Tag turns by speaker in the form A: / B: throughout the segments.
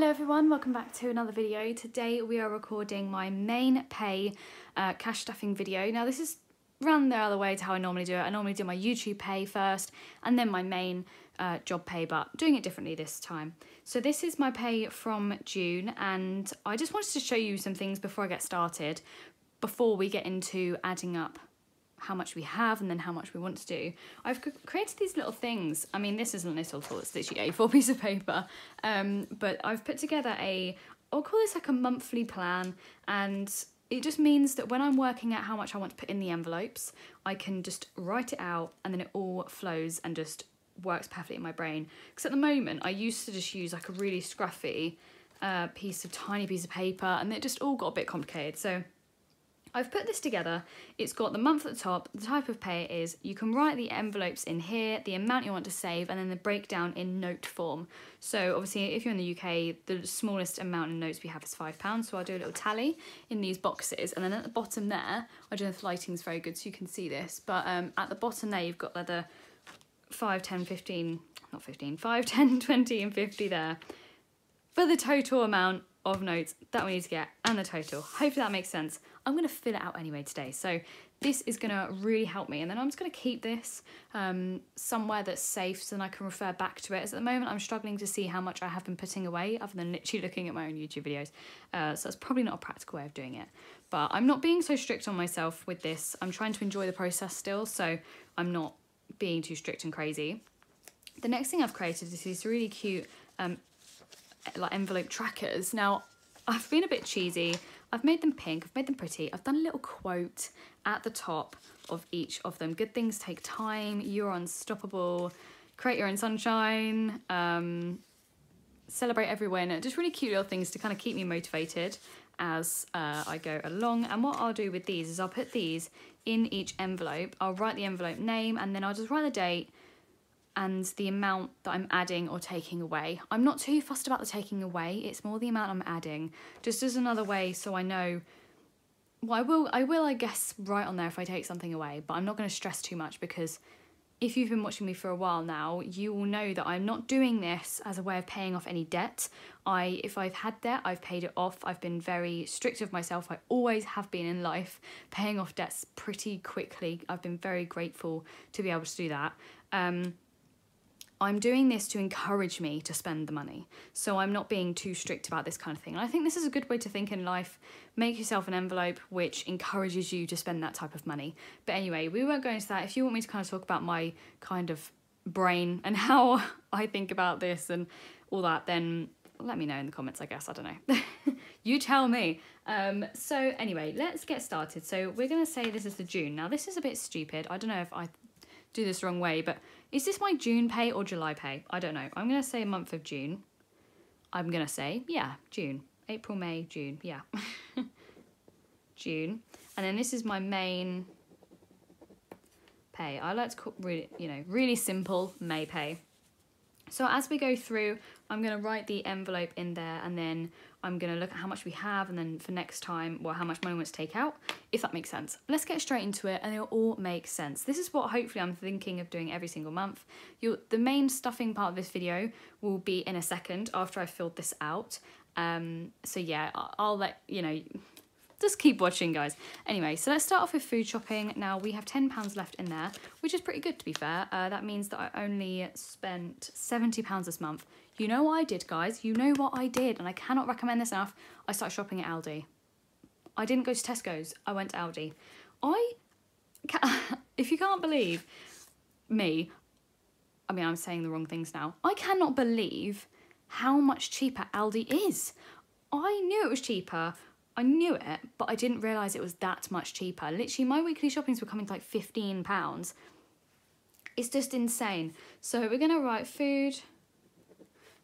A: Hello everyone, welcome back to another video. Today we are recording my main pay cash stuffing video. Now this is run the other way to how I normally do it. I normally do my YouTube pay first and then my main job pay, but doing it differently this time. So this is my pay from June, and I just wanted to show you some things before I get started, before we get into adding up how much we have and then how much we want to do. I've created these little things. I mean, this isn't little at all, it's literally a A4 piece of paper. But I've put together I'll call this like a monthly plan, and it just means that when I'm working out how much I want to put in the envelopes, I can just write it out and then it all flows and just works perfectly in my brain. Because at the moment, I used to just use like a really scruffy tiny piece of paper, and it just all got a bit complicated. So I've put this together. It's got the month at the top, the type of pay it is. You can write the envelopes in here, the amount you want to save, and then the breakdown in note form. So obviously, if you're in the UK, the smallest amount in notes we have is £5. So I'll do a little tally in these boxes. And then at the bottom there, I don't know if the lighting's very good so you can see this, but at the bottom there, you've got the 5, 10, 15, not 15, 5, 10, 20, and 50 there for the total amount of notes that we need to get, and the total. Hopefully that makes sense. I'm going to fill it out anyway today, so this is going to really help me, and then I'm just going to keep this somewhere that's safe so then I can refer back to it, as at the moment I'm struggling to see how much I have been putting away other than literally looking at my own YouTube videos, so that's probably not a practical way of doing it. But I'm not being so strict on myself with this. I'm trying to enjoy the process still, so I'm not being too strict and crazy. The next thing I've created is these really cute like envelope trackers. Now I've been a bit cheesy. I've made them pink, I've made them pretty. I've done a little quote at the top of each of them. Good things take time, you're unstoppable, create your own sunshine, celebrate every win. Just really cute little things to kind of keep me motivated as I go along. And what I'll do with these is I'll put these in each envelope. I'll write the envelope name and then I'll just write the date and the amount that I'm adding or taking away. I'm not too fussed about the taking away, it's more the amount I'm adding, just as another way so I know, well I will I guess write on there if I take something away, but I'm not going to stress too much, because if you've been watching me for a while now, you will know that I'm not doing this as a way of paying off any debt. If I've had debt, I've paid it off. I've been very strict with myself. I always have been in life, paying off debts pretty quickly. I've been very grateful to be able to do that. I'm doing this to encourage me to spend the money. So I'm not being too strict about this kind of thing. And I think this is a good way to think in life. Make yourself an envelope which encourages you to spend that type of money. But anyway, we won't go into that. If you want me to kind of talk about my kind of brain and how I think about this and all that, then let me know in the comments, I guess. I don't know. You tell me. So anyway, let's get started. So we're going to say this is the June. Now this is a bit stupid. I don't know if I do this the wrong way, but is this my June pay or July pay? I don't know. I'm going to say month of June. I'm going to say, yeah, June. April, May, June, yeah. June. And then this is my main pay. I like to call really simple May pay. So as we go through, I'm going to write the envelope in there, and then I'm going to look at how much we have, and then for next time, well, how much money we want to take out, if that makes sense. Let's get straight into it, and it'll all make sense. This is what hopefully I'm thinking of doing every single month. The main stuffing part of this video will be in a second after I've filled this out. So yeah, I'll let you know. Just keep watching, guys. Anyway, so let's start off with food shopping. Now, we have £10 left in there, which is pretty good, to be fair. That means that I only spent £70 this month. You know what I did, guys? You know what I did, and I cannot recommend this enough. I started shopping at Aldi. I didn't go to Tesco's. I went to Aldi. If you can't believe me, I mean, I'm saying the wrong things now. I cannot believe how much cheaper Aldi is. I knew it was cheaper. I knew it, but I didn't realise it was that much cheaper. Literally, my weekly shoppings were coming to like £15. It's just insane. So we're going to write food,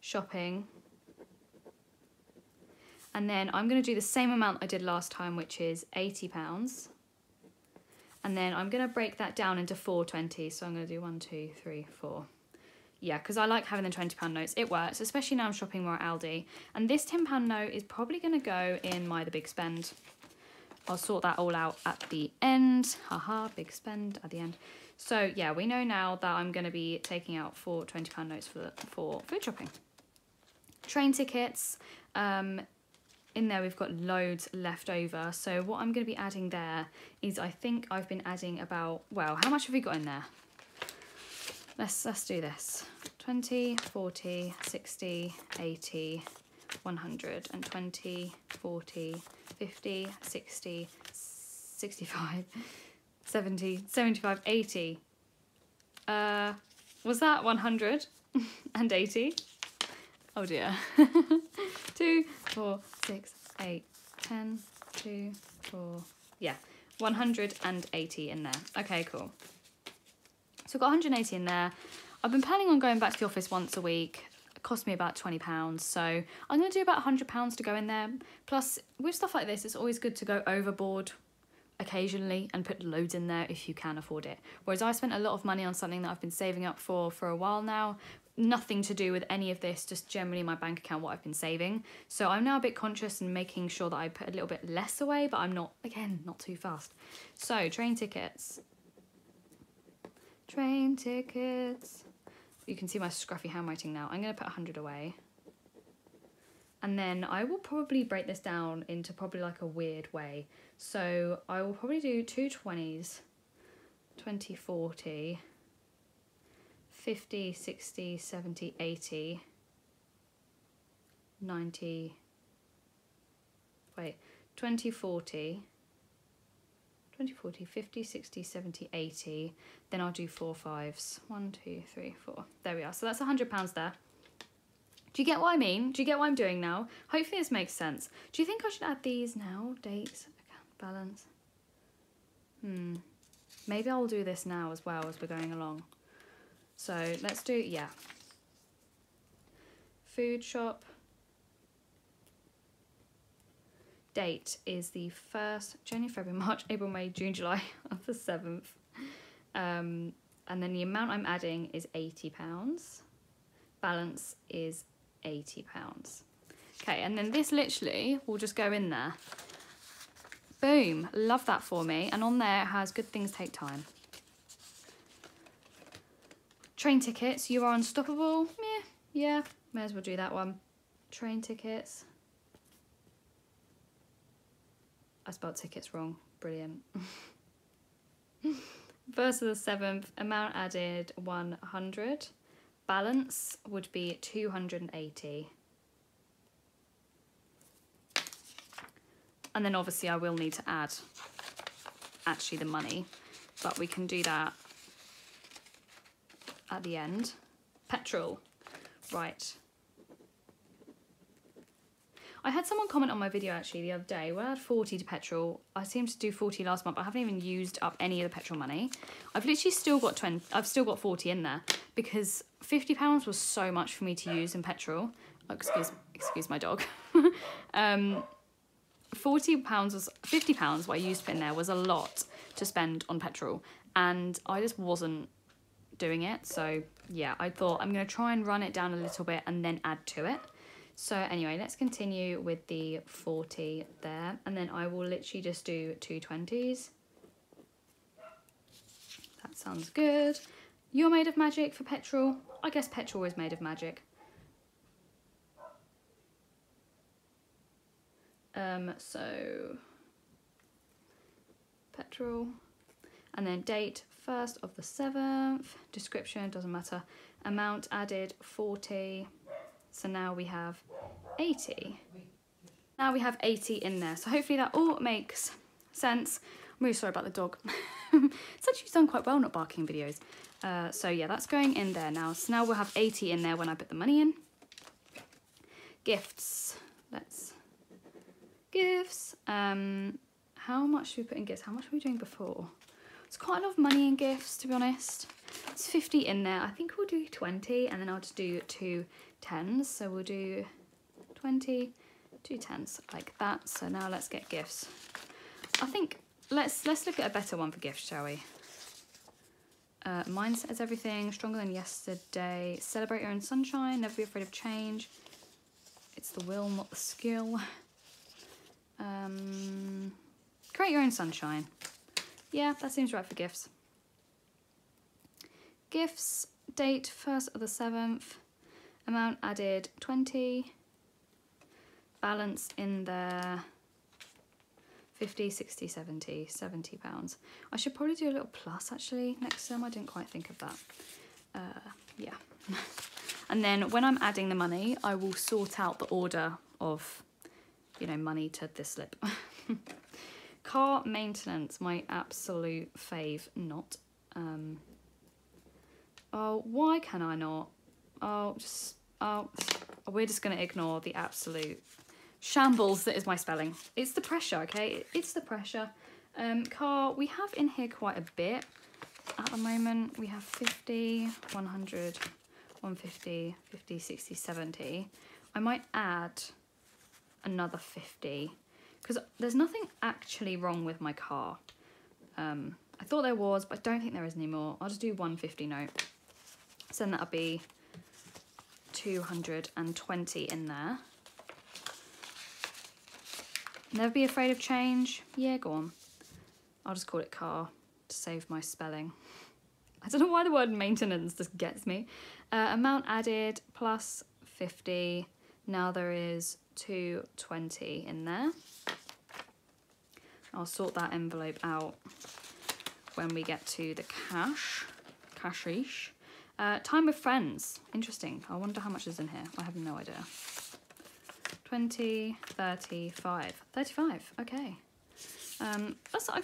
A: shopping, and then I'm going to do the same amount I did last time, which is £80. And then I'm going to break that down into 420. So I'm going to do 1, 2, 3, 4. Yeah, because I like having the £20 notes. It works, especially now I'm shopping more at Aldi. And this £10 note is probably going to go in my The Big Spend. I'll sort that all out at the end. Haha, big spend at the end. So yeah, we know now that I'm going to be taking out 4 £20 notes for food shopping. Train tickets, in there we've got loads left over. So what I'm going to be adding there is, I think I've been adding about, well, how much have we got in there? Let's do this. 20, 40, 60, 80, 100, and 20, 40, 50, 60, 65, 70, 75, 80. Was that 100 and 80? Oh dear. 2, 4, 6, 8, 10, 2, 4. Yeah, 180 in there. Okay, cool. So I've got 180 in there. I've been planning on going back to the office once a week. It cost me about £20. So I'm going to do about £100 to go in there. Plus, with stuff like this, it's always good to go overboard occasionally and put loads in there if you can afford it. Whereas I spent a lot of money on something that I've been saving up for a while now. Nothing to do with any of this, just generally my bank account, what I've been saving. So I'm now a bit conscious and making sure that I put a little bit less away, but I'm not, again, not too fast. So train tickets. Train tickets. You can see my scruffy handwriting now. I'm going to put 100 away. And then I will probably break this down into probably like a weird way. So I will probably do 2 20s, 20, 40, 50, 60, 70, 80, 90, wait, 20, 40, 20, 40, 50, 60, 70, 80, then I'll do 4 5s. 1, 2, 3, 4. There we are. So that's £100 there. Do you get what I mean? Do you get what I'm doing now? Hopefully this makes sense. Do you think I should add these now? Dates, account balance. Maybe I'll do this now as well as we're going along. So let's do, yeah. Food shop. Date is the 1st, January, February, March, April, May, June, July of the 7th. And then the amount I'm adding is £80. Balance is £80. Okay, and then this literally will just go in there. Boom, love that for me. And on there it has good things take time. Train tickets, you are unstoppable. Meh, yeah, may as well do that one. Train tickets. I spelled tickets wrong, brilliant. 1st of the 7th, amount added 100. Balance would be 280. And then obviously I will need to add actually the money, but we can do that at the end. Petrol, right. I had someone comment on my video actually the other day where I had 40 to petrol. I seemed to do 40 last month, but I haven't even used up any of the petrol money. I've literally still got 20, I've still got 40 in there because £50 was so much for me to use in petrol. Oh, excuse my dog. £40 was, £50 what I used to put in there was a lot to spend on petrol, and I just wasn't doing it. So yeah, I thought I'm going to try and run it down a little bit and then add to it. So anyway, let's continue with the 40 there, and then I will literally just do 2 20s. That sounds good. You're made of magic for petrol. I guess petrol is made of magic. So petrol, and then date 1st of the 7th. Description doesn't matter. Amount added 40. So now we have 80. Now we have 80 in there. So hopefully that all makes sense. I'm really sorry about the dog. It's actually done quite well not barking videos. So yeah, that's going in there now. So now we'll have 80 in there when I put the money in. Gifts. Gifts. How much should we put in gifts? How much were we doing before? It's quite a lot of money in gifts, to be honest. It's 50 in there. I think we'll do 20, and then I'll just do 2 10s. So we'll do 20, 2 10s like that. So now let's get gifts. I think let's look at a better one for gifts, shall we? Mine says everything. Stronger than yesterday. Celebrate your own sunshine. Never be afraid of change. It's the will, not the skill. Create your own sunshine. Yeah, that seems right for gifts. Gifts, date 1st of the 7th. Amount added 20. balance in there. 50, 60, 70, 70 pounds. I should probably do a little plus actually next term. I didn't quite think of that. Yeah. And then when I'm adding the money, I will sort out the order of, you know, money to this slip. Car maintenance, my absolute fave, not. Oh, why can I not? Oh, we're just gonna ignore the absolute shambles that is my spelling. It's the pressure, okay? It's the pressure. Car, we have in here quite a bit at the moment. We have 50, 100, 150, 50, 60, 70. I might add another 50 because there's nothing actually wrong with my car. I thought there was, but I don't think there is anymore. I'll just do 150 note. So then that'll be 220 in there. Never be afraid of change. Yeah, go on. I'll just call it car to save my spelling. I don't know why the word maintenance just gets me. Amount added plus 50. Now there is 220 in there. I'll sort that envelope out when we get to the cashish. Time with friends. Interesting. I wonder how much is in here. I have no idea. 20, 35. 35, okay. I've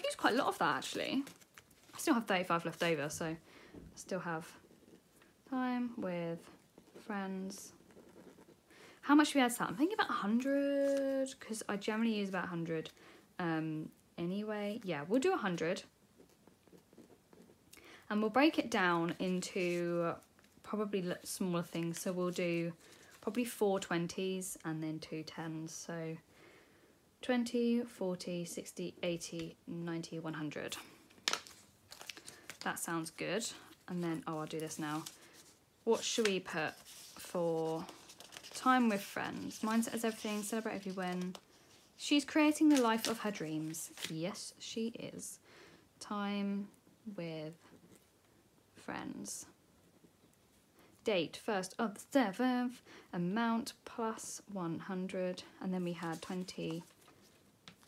A: used quite a lot of that actually. I still have 35 left over, so I still have time with friends. How much should we add to that? I'm thinking about 100, because I generally use about 100 anyway. Yeah, we'll do 100. And we'll break it down into probably smaller things. So we'll do probably 4 20s and then 2 10s. So 20, 40, 60, 80, 90, 100. That sounds good. And then, oh, I'll do this now. What should we put for time with friends? Mindset is everything, celebrate every win. She's creating the life of her dreams. Yes, she is. Time with friends. Date, 1st of the 7th. Amount plus 100. And then we had 20,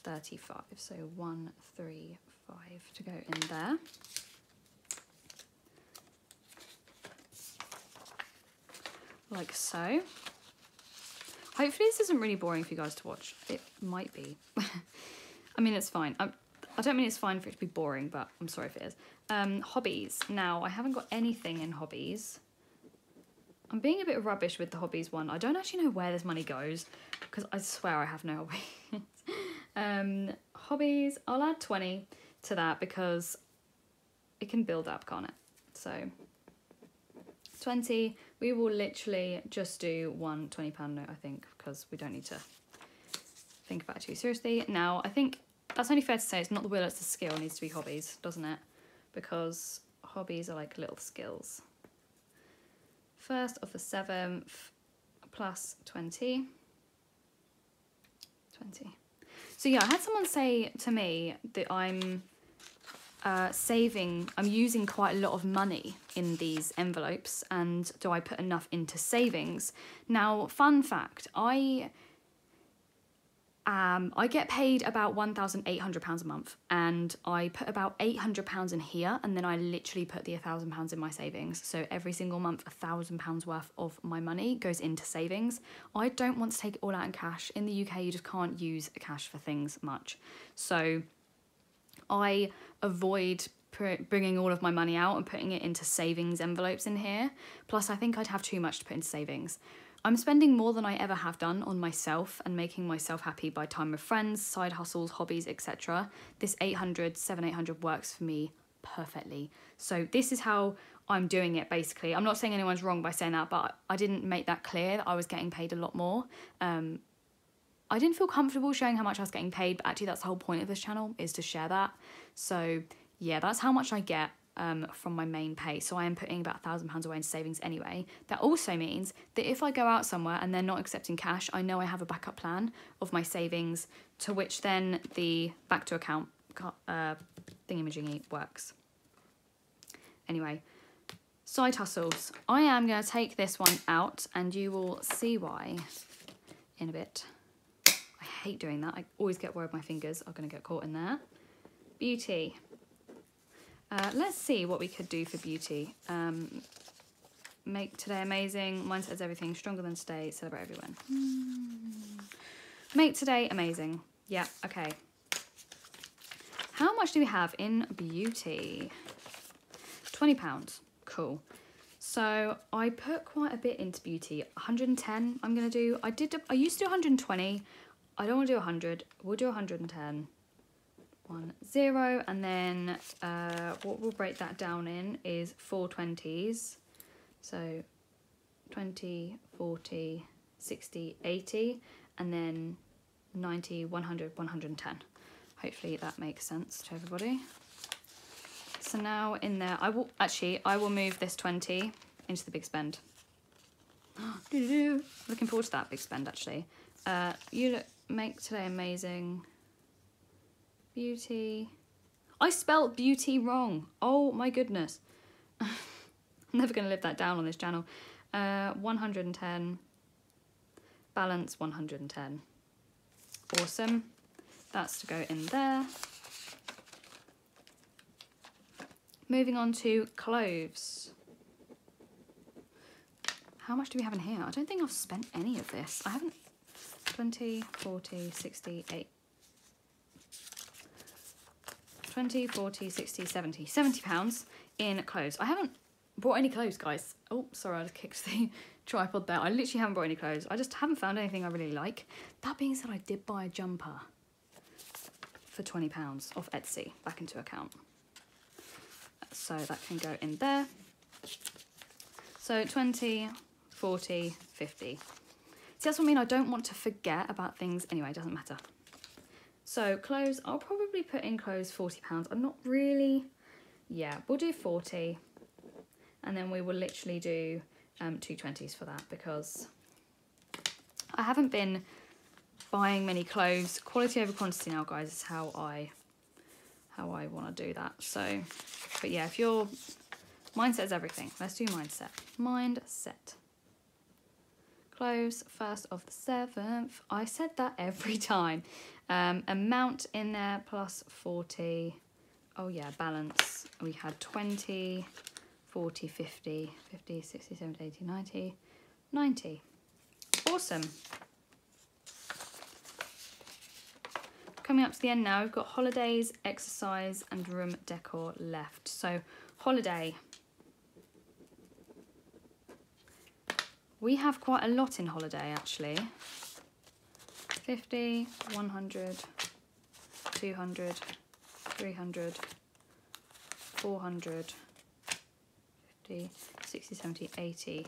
A: 35. So 135 to go in there. Like so. Hopefully this isn't really boring for you guys to watch. It might be. I mean, it's fine. I don't mean it's fine for it to be boring, but I'm sorry if it is. Hobbies. Now, I haven't got anything in hobbies. I'm being a bit rubbish with the hobbies one. I don't actually know where this money goes because I swear I have no hobbies. Hobbies, I'll add 20 to that because it can build up, can't it? So 20, we will literally just do one £20 note, I think, because we don't need to think about it too seriously. Now, I think that's only fair to say it's not the will, it's the skill. It needs to be hobbies, doesn't it? Because hobbies are like little skills. 1st of the 7th plus 20. 20. So yeah, I had someone say to me that I'm I'm using quite a lot of money in these envelopes, and do I put enough into savings? Now, fun fact, I get paid about £1,800 a month, and I put about £800 in here, and then I literally put the £1,000 in my savings. So every single month, £1,000 worth of my money goes into savings. I don't want to take it all out in cash. In the UK, you just can't use cash for things much. So I avoid bringing all of my money out and putting it into savings envelopes in here. Plus, I think I'd have too much to put into savings. I'm spending more than I ever have done on myself and making myself happy by time with friends, side hustles, hobbies, etc. This 800 works for me perfectly. So this is how I'm doing it, basically. I'm not saying anyone's wrong by saying that, but I didn't make that clear that I was getting paid a lot more. I didn't feel comfortable showing how much I was getting paid, but actually that's the whole point of this channel, is to share that. So yeah, that's how much I get from my main pay. So I am putting about £1,000 away in savings anyway. That also means that if I go out somewhere and they're not accepting cash, I know I have a backup plan of my savings, to which then the back to account thingamajiggy works. Anyway, side hustles. I am going to take this one out and you will see why in a bit. hate doing that. I always get worried my fingers are going to get caught in there. Beauty. Let's see what we could do for beauty. Make today amazing. Mindset is everything. Stronger than today. Celebrate every win. Make today amazing. Yeah, okay. How much do we have in beauty? £20. Cool. So I put quite a bit into beauty. 110 I'm going to do. I used to do 120. I don't want to do 100. We'll do 110. 1, 0. And then what we'll break that down in is 4 20s. So 20, 40, 60, 80. And then 90, 100, 110. Hopefully that makes sense to everybody. So now in there, I will move this 20 into the big spend. Looking forward to that big spend actually. Make today amazing. Beauty. I spelt beauty wrong. Oh my goodness. I'm never going to live that down on this channel. 110. Balance 110. Awesome. That's to go in there. Moving on to cloves. How much do we have in here? I don't think I've spent any of this. I haven't. 20, 40, 60, 8. 20, 40, 60, 70. £70 in clothes. I haven't bought any clothes, guys. Oh, sorry, I just kicked the tripod there. I literally haven't bought any clothes. I just haven't found anything I really like. That being said, I did buy a jumper for £20 off Etsy back into account. So that can go in there. So 20, 40, 50. See, that's what I mean. I don't want to forget about things. Anyway, it doesn't matter. So clothes, I'll probably put in clothes £40. I'm not really, yeah, we'll do 40. And then we will literally do 2 20s for that because I haven't been buying many clothes. Quality over quantity now, guys, is how I want to do that. So, but yeah, if your mindset is everything, let's do mindset. Mindset. Close 1st of the 7th. I said that every time. Amount in there plus 40. Oh yeah, balance. We had 20, 40, 50, 50, 60, 70, 80, 90, 90. Awesome. Coming up to the end now, we've got holidays, exercise and room decor left. So holiday. We have quite a lot in holiday actually. 50, 100, 200, 300, 400, 50, 60, 70, 80.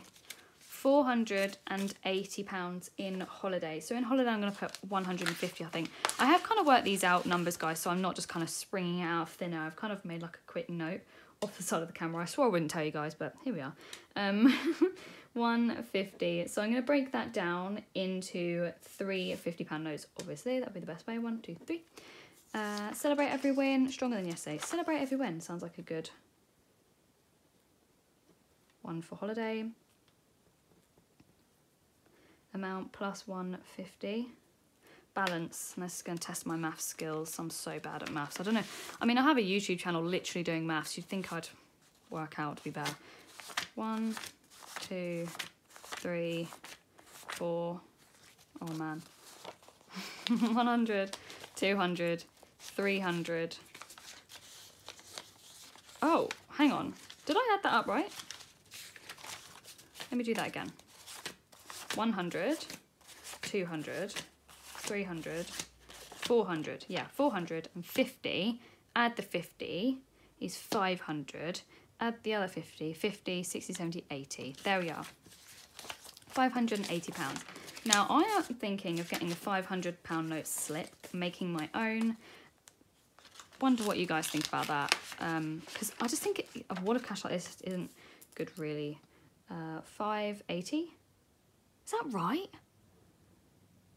A: £480 in holiday. So in holiday, I'm going to put 150, I think. I have kind of worked these out numbers, guys, so I'm not just kind of springing it out of thin air. I've kind of made like a quick note off the side of the camera. I swore I wouldn't tell you guys, but here we are. 150. So I'm going to break that down into 3 £50 notes. Obviously, that'd be the best way. 1, 2, 3. Celebrate every win. Stronger than yesterday. Celebrate every win. Sounds like a good one for holiday. Amount plus 150. Balance. And this is going to test my maths skills. I'm so bad at maths. I don't know. I mean, I have a YouTube channel literally doing maths. You'd think I'd work out to be better. 1, 2, 3, 4. Oh man. 100, 200, 300. Oh, hang on. Did I add that up right? Let me do that again. 100, 200, 300, 400. Yeah, 450. Add the 50 is 500. Add the other 50, 50, 60, 70, 80. There we are. £580. Now, I am thinking of getting a £500 note slip, making my own. Wonder what you guys think about that. Because I just think a wad of cash like this isn't good, really. 580. Is that right?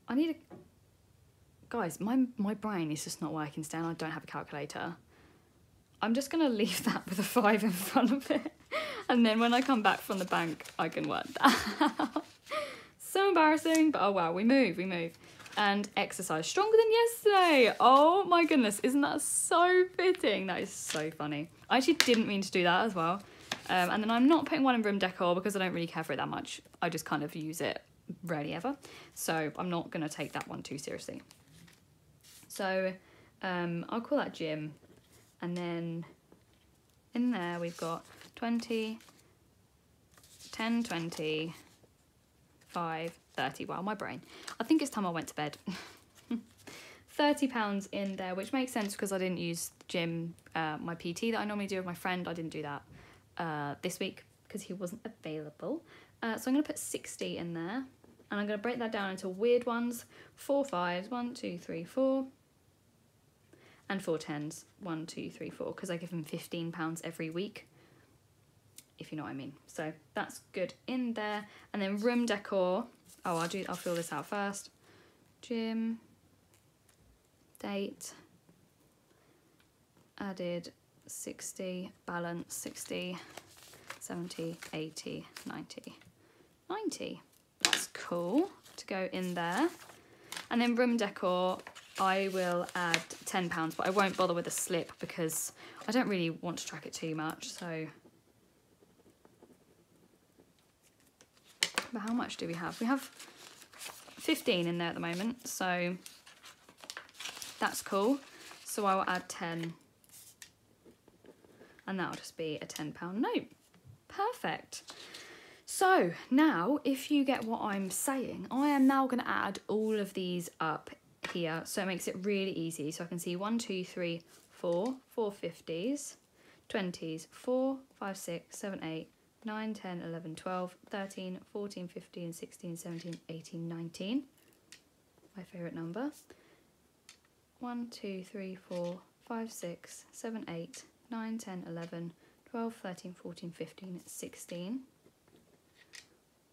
A: I need a... Guys, my brain is just not working today and I don't have a calculator. I'm just going to leave that with a 5 in front of it. And then when I come back from the bank, I can work that out. So embarrassing, but oh wow, we move. and exercise. Stronger than yesterday. Oh my goodness, isn't that so fitting? That is so funny. I actually didn't mean to do that as well. And then I'm not putting one in room decor because I don't really care for it that much. I just kind of use it rarely ever. So I'm not going to take that one too seriously. So I'll call that gym. And then in there we've got 20, 10, 20, 5, 30. Wow, my brain. I think it's time I went to bed. £30 in there, which makes sense because I didn't use the gym, my PT that I normally do with my friend. I didn't do that this week because he wasn't available. So I'm going to put 60 in there, and I'm going to break that down into weird ones. 4 5s, 1, 2, 3, 4, and 4 10s, 1, 2, 3, 4, because I give him £15 every week, if you know what I mean. So that's good in there. And then room decor. Oh, I'll fill this out first. Gym, date, added 60, balance 60, 70, 80, 90. 90. That's cool to go in there. And then room decor, I will add £10, but I won't bother with a slip because I don't really want to track it too much. So, but how much do we have? We have 15 in there at the moment, so that's cool. So I will add 10, and that'll just be a £10 note. Perfect. So now, if you get what I'm saying, I am now going to add all of these up here, so it makes it really easy. So I can see 1, 2, 3, 4 50s, 20s, 4, 5, 6, 7, 8, 9, 10, 11, 12, 13, 14, 15, 16, 17, 18, 19. My favourite number. 1, 2, 3, 4, 5, 6, 7, 8, 9, 10, 11, 12, 13, 14, 15, 16.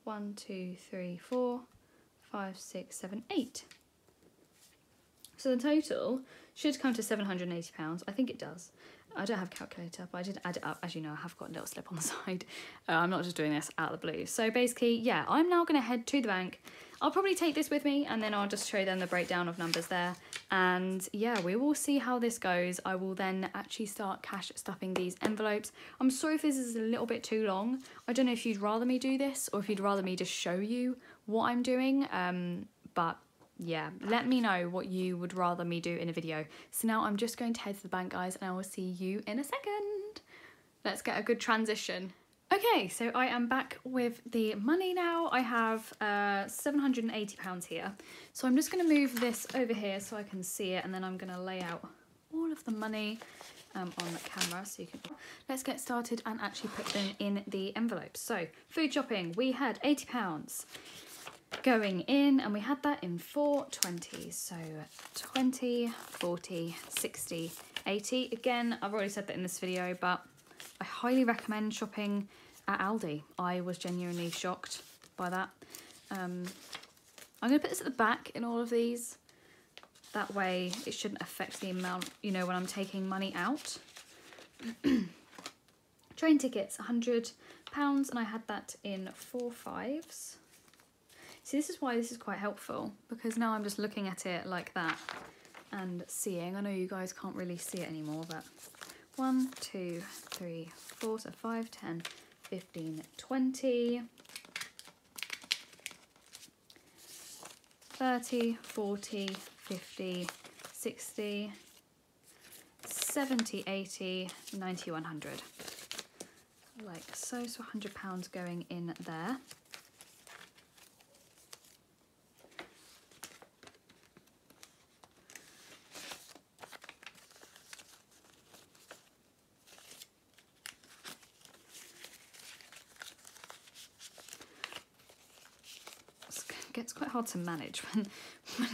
A: 1, 2, 3, 4, 5, 6, 7, 8. So the total should come to £780. I think it does. I don't have a calculator, but I did add it up. As you know, I have got a little slip on the side. I'm not just doing this out of the blue. So basically, yeah, I'm now going to head to the bank. I'll probably take this with me, and then I'll just show them the breakdown of numbers there. And yeah, we will see how this goes. I will then actually start cash stuffing these envelopes. I'm sorry if this is a little bit too long. I don't know if you'd rather me do this or if you'd rather me just show you what I'm doing. But yeah, let me know what you would rather me do in a video. So now I'm just going to head to the bank, guys, and I will see you in a second. Let's get a good transition. Okay, so I am back with the money now. I have £780 here. So I'm just going to move this over here so I can see it, and then I'm going to lay out all of the money on the camera so you can... Let's get started and actually put them in the envelopes. So, food shopping, we had £80 going in, and we had that in 4 20s. So 20, 40, 60, 80. Again, I've already said that in this video, but I highly recommend shopping at Aldi. I was genuinely shocked by that. I'm going to put this at the back in all of these. That way it shouldn't affect the amount, you know, when I'm taking money out. Train tickets, £100, and I had that in 4 5s. See, this is why this is quite helpful, because now I'm just looking at it like that and seeing. I know you guys can't really see it anymore, but 1, 2, 3, 4, so 5, 10, 15, 20, 30, 40, 50, 60, 70, 80, 90, 100. Like so, so £100 going in there. It's quite hard to manage when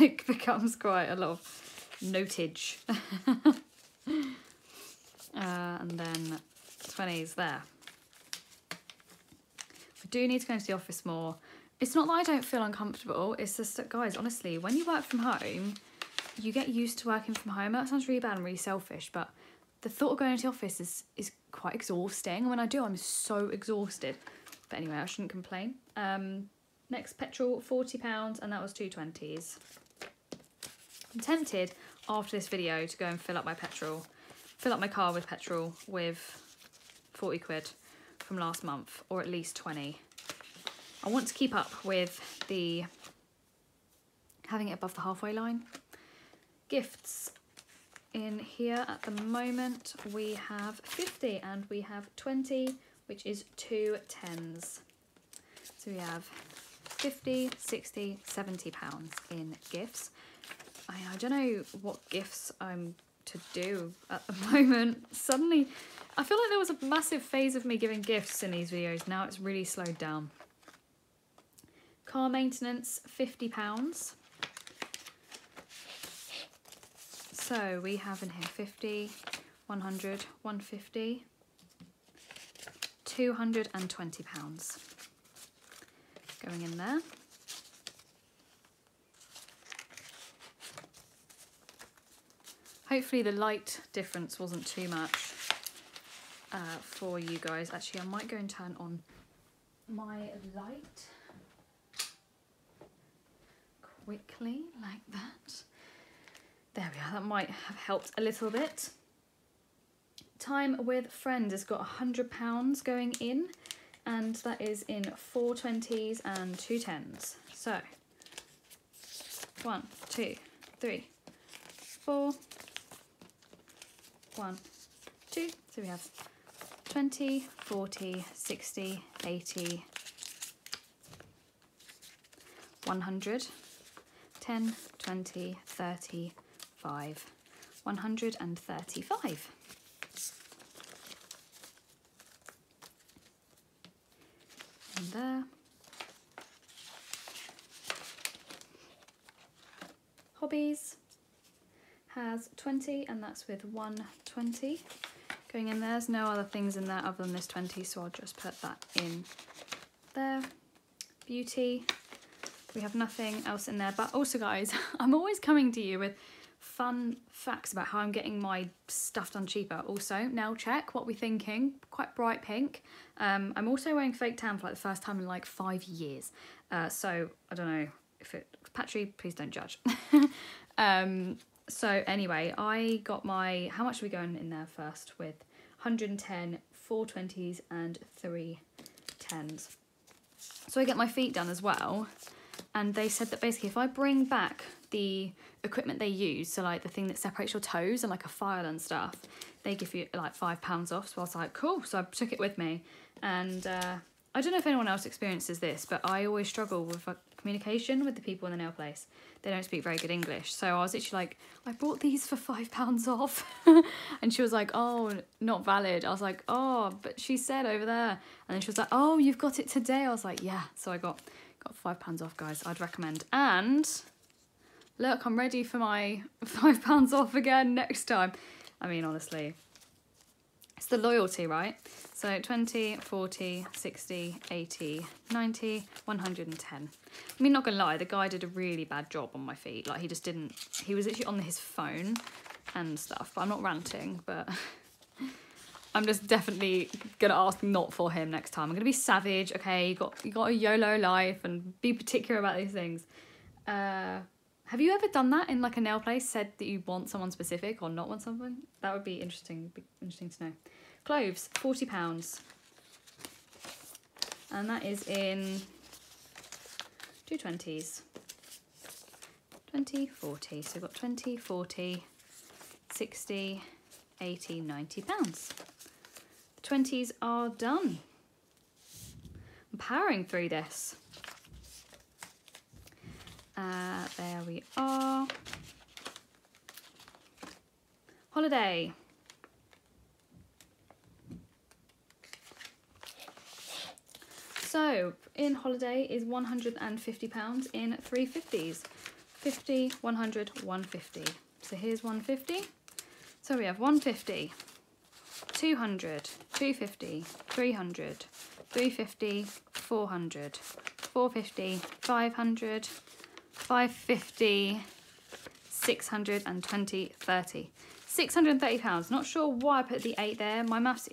A: it becomes quite a lot of notage. And then 20s there. I do need to go into the office more. It's not that I don't feel uncomfortable, it's just that, guys, honestly, when you work from home, you get used to working from home. That sounds really bad and really selfish, but the thought of going into the office is quite exhausting. And when I do, I'm so exhausted. But anyway, I shouldn't complain. Next, petrol, £40, and that was 2 20s. I'm tempted after this video to go and fill up my car with petrol with 40 quid from last month, or at least 20. I want to keep up with having it above the halfway line. Gifts. In here at the moment we have 50 and we have 20, which is 2 10s. So we have 50, 60, 70 pounds in gifts. I don't know what gifts I'm to do at the moment. Suddenly, I feel like there was a massive phase of me giving gifts in these videos. Now it's really slowed down. Car maintenance, £50. So we have in here 50, 100, 150, £220 going in there. Hopefully the light difference wasn't too much for you guys. Actually, I might go and turn on my light quickly like that. There we are, that might have helped a little bit. Time with friends has got £100 going in, and that is in 4 20s and 2 10s. So 1, 2, 3, 4, 1, 2. So we have 20, 40, 60, 80, 100, 10, 20, 30, 5, 135. And there. Hobbies has 20, and that's with 120 going in there. There's no other things in there other than this 20, so I'll just put that in there. Beauty, we have nothing else in there. But also, guys, I'm always coming to you with fun facts about how I'm getting my stuff done cheaper. Also, nail check, what we're thinking, quite bright pink. I'm also wearing fake tan for like the first time in like 5 years. So I don't know if it, Patry, please don't judge. So anyway, I got my, how much are we going in there first with? 110, 4 20s and 3 10s. So I get my feet done as well. And they said that basically if I bring back the equipment they use, so like the thing that separates your toes and like a file and stuff, they give you like £5 off. So I was like, cool. So I took it with me. And I don't know if anyone else experiences this, but I always struggle with communication with the people in the nail place. They don't speak very good English. So I was literally like, I bought these for £5 off. And she was like, oh, not valid. I was like, oh, but she said over there. And then she was like, oh, you've got it today. I was like, yeah. So I got £5 off, guys. I'd recommend. And look, I'm ready for my £5 off again next time. I mean, honestly, it's the loyalty, right? So 20, 40, 60, 80, 90, 110. I mean, not gonna lie, the guy did a really bad job on my feet. Like, he just didn't, he was literally on his phone and stuff. But I'm not ranting, but I'm just definitely gonna ask not for him next time. I'm gonna be savage, okay? You got a YOLO life and be particular about these things. Have you ever done that in like a nail place? Said that you want someone specific or not want something? That would be interesting. To know. Cloves, £40, and that is in 2 20s. 20, 40. So we've got 20, 40, 60, 80, 90 pounds. The 20s are done. I'm powering through this. There we are. Holiday. So in holiday is £150 in 3 50s. 50, 100, 150. So here's 150. So we have 150, 200, 250, 300, 350, 400, 450, 500, 550, 620, 30. £630. Not sure why I put the 8 there. My maths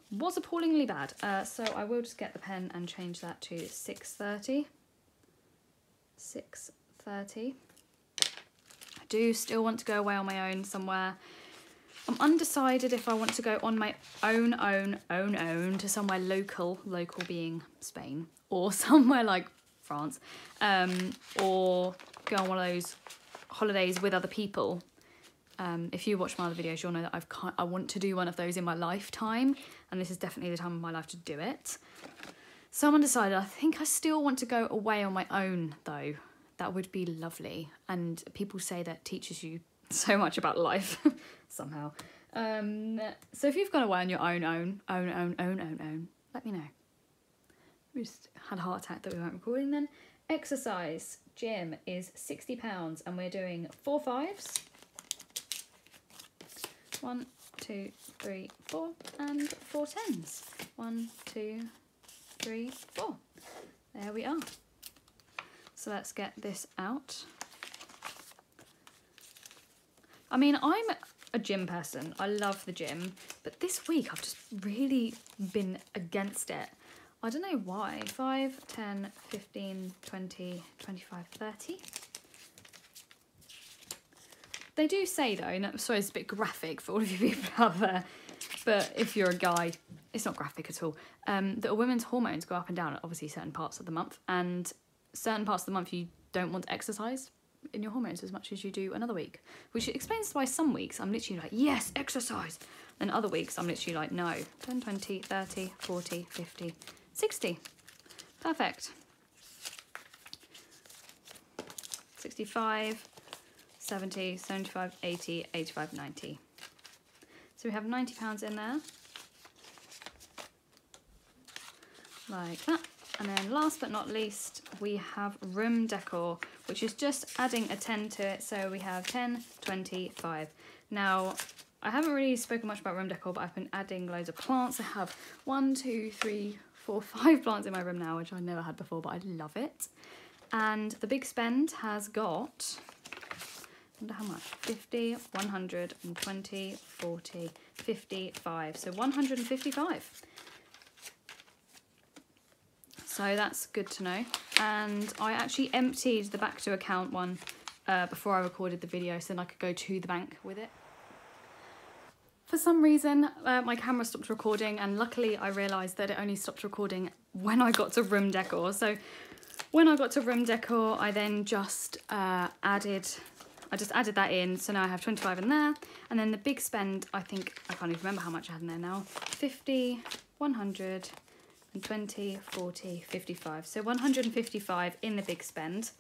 A: was appallingly bad. So I will just get the pen and change that to 630. 630. I do still want to go away on my own somewhere. I'm undecided if I want to go on my own to somewhere local being Spain, or somewhere like France, or go on one of those holidays with other people. If you watch my other videos, you'll know that I want to do one of those in my lifetime, and this is definitely the time of my life to do it. So I'm undecided. I think I still want to go away on my own though. That would be lovely, and people say that teaches you so much about life somehow. So if you've gone away on your own, let me know. We just had a heart attack that we weren't recording then. Exercise gym is £60 and we're doing 4 5s. 1, 2, 3, 4 and 4 10s. 1, 2, 3, 4. There we are. So let's get this out. I mean, I'm a gym person. I love the gym, but this week I've just really been against it. I don't know why. 5, 10, 15, 20, 25, 30. They do say though, and I'm sorry it's a bit graphic for all of you people out there, but if you're a guy, it's not graphic at all, that a woman's hormones go up and down at obviously certain parts of the month, and certain parts of the month you don't want to exercise in your hormones as much as you do another week, which explains why some weeks I'm literally like, yes, exercise, and other weeks I'm literally like, no. 10, 20, 30, 40, 50, 60. Perfect. 65, 70, 75, 80, 85, 90. So we have £90 in there. Like that. And then last but not least, we have room decor, which is just adding a 10 to it. So we have 10, 20, 5. Now, I haven't really spoken much about room decor, but I've been adding loads of plants. I have 1, 2, 3, 4, 5 plants in my room now, which I never had before, but I love it. And the big spend has got, I wonder how much, 50, 120, 40, 55. So 155. So that's good to know. And I actually emptied the back to account one before I recorded the video, so then I could go to the bank with it. For some reason, my camera stopped recording, and luckily I realised that it only stopped recording when I got to room decor. So when I got to room decor, I then just added that in. So now I have 25 in there. And then the big spend, I think, I can't even remember how much I had in there now. 50, 100, 20, 40, 55. So 155 in the big spend.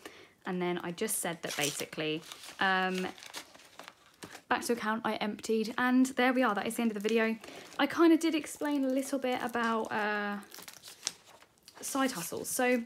A: And then I just said that basically back to account I emptied, and there we are. That is the end of the video. I kind of did explain a little bit about side hustles. So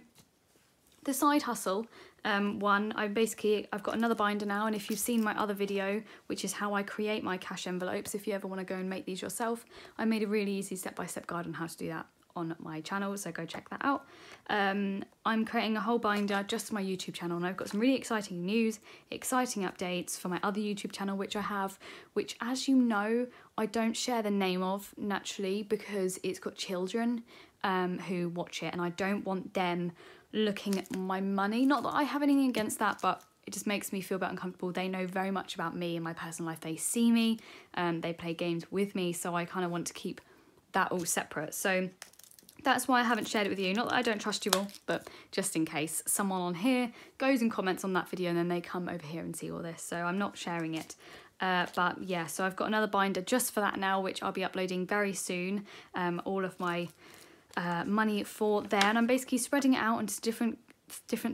A: the side hustle one, I've got another binder now, and if you've seen my other video, which is how I create my cash envelopes, if you ever want to go and make these yourself, I made a really easy step-by-step guide on how to do that on my channel, so go check that out. I'm creating a whole binder just for my YouTube channel, and I've got some really exciting news, exciting updates for my other YouTube channel, which I have, which, as you know, I don't share the name of naturally because it's got children who watch it, and I don't want them looking at my money. Not that I have anything against that, but it just makes me feel a bit uncomfortable. They know very much about me and my personal life. They see me, they play games with me, so I kind of want to keep that all separate. So that's why I haven't shared it with you. Not that I don't trust you all, but just in case someone on here goes and comments on that video and then they come over here and see all this. So I'm not sharing it. But yeah, so I've got another binder just for that now, which I'll be uploading very soon. All of my money for there, and I'm basically spreading it out into different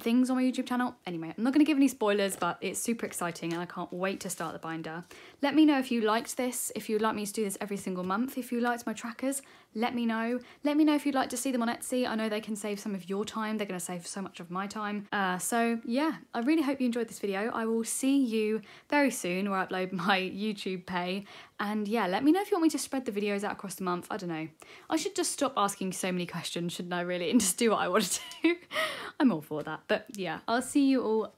A: things on my YouTube channel. Anyway, I'm not going to give any spoilers, but it's super exciting and I can't wait to start the binder. Let me know if you liked this, if you'd like me to do this every single month. If you liked my trackers, let me know. Let me know if you'd like to see them on Etsy. I know they can save some of your time. They're going to save so much of my time. So yeah, I really hope you enjoyed this video. I will see you very soon where I upload my YouTube pay. And yeah, let me know if you want me to spread the videos out across the month. I don't know. I should just stop asking so many questions, shouldn't I, really, and just do what I want to do. I'm all for that. But yeah, I'll see you all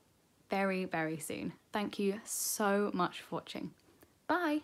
A: very, very soon. Thank you so much for watching. Bye.